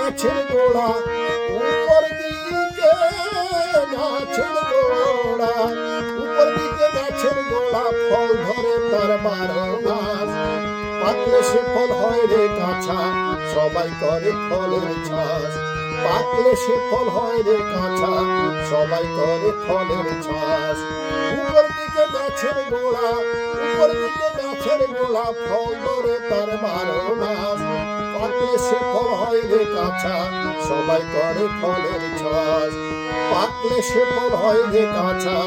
গাছের গোড়া, উপর দিকে গাছের গোড়া, উপর দিকে গাছের গোড়া, ফল ধরে তার 12 মাস। পাকলে সে ফল হয় রে কাঁচা, সবাই করে ফলের চাষ। পাকলে সে ফল হয় রে কাঁচা, সবাই করে ফলের চাষ। উপর দিকে গাছের গোড়া, উপর দিকে গাছের গোড়া, ফল ধরে তার 12 মাস। পাকলে সে ফল হয় রে কাঁচা, সবাই করে ফলের চাষ। পাকলে সে ফল হয় রে কাঁচা,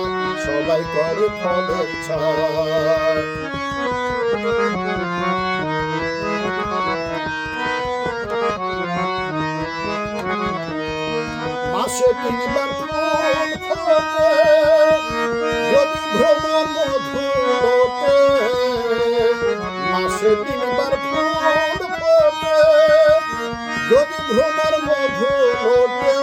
সবাই করে ফলের চাষ। মাসে 3 বার ফুল ফোটে, যদি ভ্রমর মধু ওঠে। মাসে 3 বার ফুল ফোটে, যদি ভ্রমর মধু ওঠে।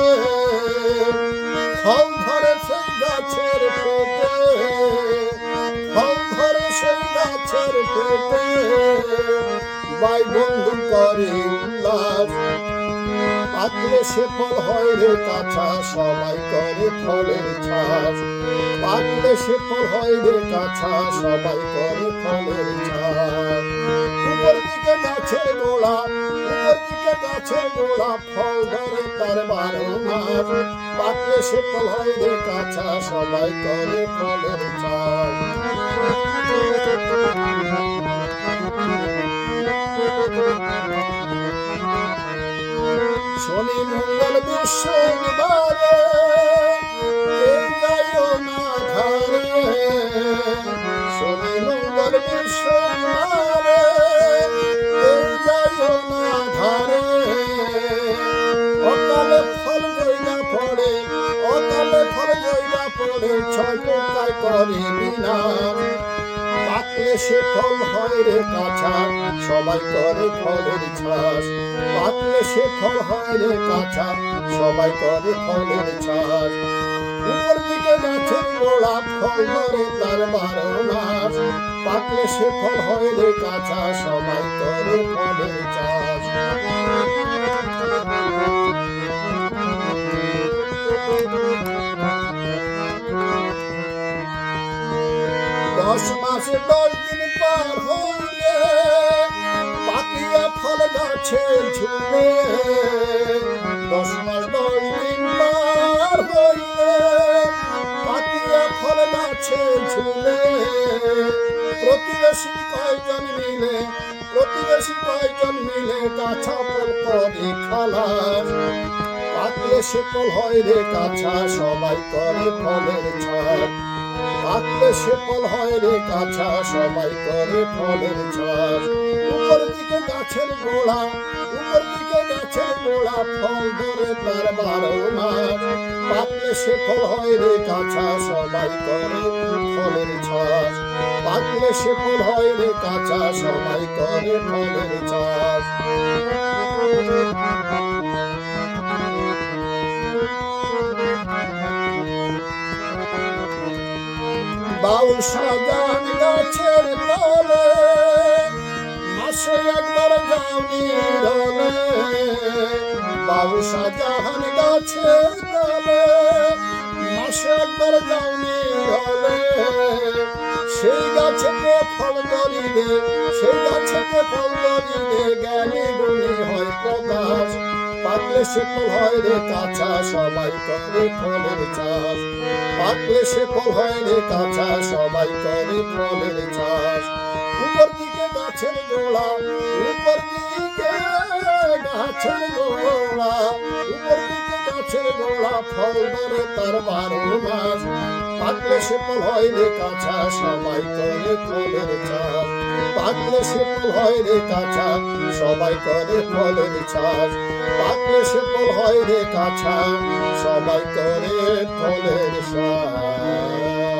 ফল ধরে সেই গাছের পেটে, ফল ধরে সেই গাছের পেটে। ভাই বন্ধু করে উল্লাস, পাকলে সে ফল হয় রে কাঁচা, সবাই করে ফলের চাষ। পাকলে সে ফল হয় রে কাঁচা, সবাই করে ফলের চাষ। উপর দিকে গাছের গোড়া, উপর দিকে গাছের গোড়া, ফল ধরে তার 12 মাস। পাকলে সে ফল হয় রে কাঁচা, সবাই করে ফলের চাষ। শনি মঙ্গল বৃহস্পতিবারে কেউ যাইও না ধারে। শনি মঙ্গল বৃহস্পতিবারে কেউ যাইও না ধারে। অকালে ফল জয়না পড়ে, অকালে ফল জয়না পড়ে, 6 পোকায় করে বিনাশ। পাকলে সে ফল হয় রে কাঁচা, সবাই করে ফলের চাষ। পাকলে সে ফল হয় রে কাঁচা, সবাই করে ফলের চাষ। উপর দিকে গাছের গোড়া, ফল ধরে তার 12 মাস। পাকলে সে ফল হয় রে কাঁচা, সবাই করে ফলের চাষ। দশ মাসে 10 দিন পার হইলে, পাকিয়া ফল গাছে ঝুলে। 10 মাস 10 দিন পার হইলে, পাকিয়া ফল গাছে ঝুলে। প্রতিবেশী কয়জন মিলে, প্রতিবেশী কয়জন মিলে, কাঁচা ফল করে খালাস। পাকলে সে ফল হয় রে কাঁচা, সবাই করে ফলের চাষ। পাকলে সে ফল হয় রে কাঁচা, সবাই করে ফলের চাষ। উপর দিকে গাছের গোড়া, উপর দিকে গাছের গোড়া, ফল ধরে তার 12 মাস। পাকলে সে ফল হয় রে কাঁচা, সবাই করে ফলের চাষ। পাকলে সে ফল হয় রে কাঁচা, সবাই করে ফলের চাষ। বাউল শাহজাহান গাছের তলে, মাসে একবার যাওনি রলে। বাউল শাহজাহান গাছের তলে, মাসে একবার যাওনি রলে। সেই গাছেতে ফল ধরিলে, সেই গাছেতে ফল ধরিলে, জ্ঞানী গুণী হয় প্রকাশ। পাকলে সে ফল হয় রে কাঁচা, সবাই করে ফলের চাষ। পাকলে সে ফল হয় রে কাঁচা, সবাই করে ফলের চাষ। উপর দিকে গাছের গোড়া, উপর দিকে গাছের গোড়া, উপর দিকে গাছের গোড়া, ফল ধরে তার 12 মাস। পাকলে সে ফল হয় রে কাঁচা, সবাই করে ফলের চাষ। পাকলে সে ফল হয় রে কাঁচা, সবাই করে ফলের চাষ। পাকলে সে ফল হয় রে কাঁচা, সবাই করে ফলের চাষ।